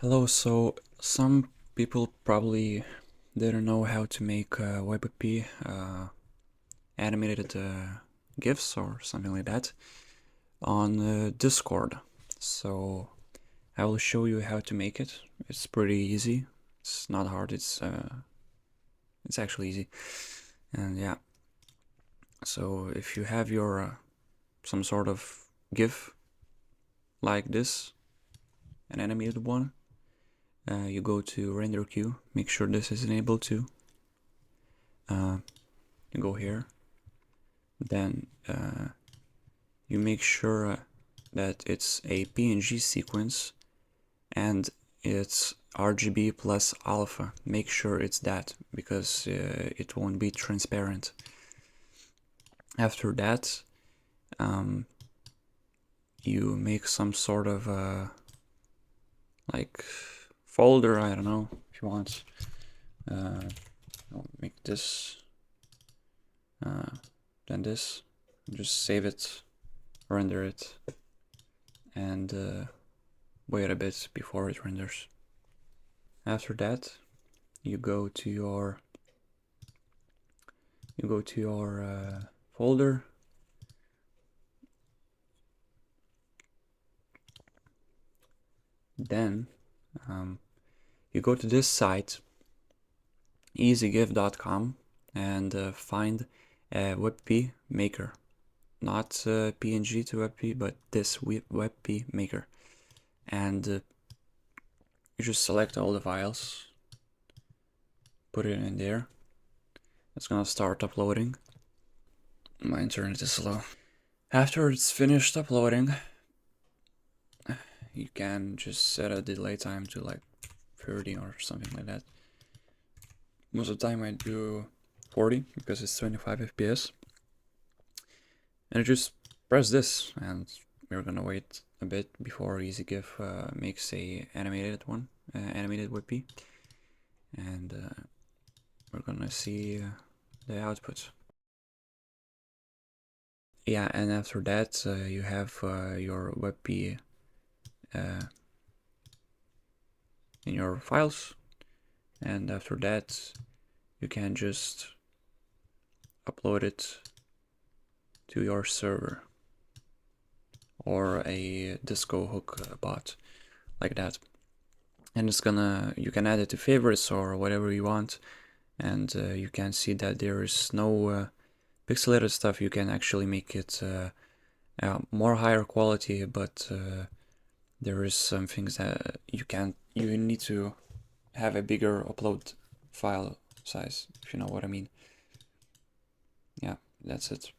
Hello, so some people probably didn't know how to make WebP animated GIFs or something like that on Discord. So I will show you how to make it. It's pretty easy. It's not hard. It's actually easy. And yeah, so if you have your some sort of GIF like this, an animated one, you go to render queue. Make sure this is enabled too. You go here, then you make sure that it's a PNG sequence and it's RGB plus alpha. Make sure it's that because it won't be transparent. After that, you make some sort of like folder, I don't know if you want. I'll make this, then this, just save it, render it, and wait a bit before it renders. After that, you go to your folder, then you go to this site easygif.com and find a WebP maker, not PNG to WebP, but this WebP maker, and you just select all the files, put it in there. It's gonna start uploading. My internet is slow. After it's finished uploading, you can just set a delay time to like 30 or something like that. Most of the time I do 40 because it's 25 FPS. And I just press this and we're gonna wait a bit before EasyGIF makes a animated one, animated WebP. And we're gonna see the output. Yeah, and after that you have your WebP in your files, and after that you can just upload it to your server or a disco hook bot like that, and you can add it to favorites or whatever you want, and you can see that there is no pixelated stuff. You can actually make it more higher quality, but there is some things that you need to have a bigger upload file size, if you know what I mean. Yeah, that's it.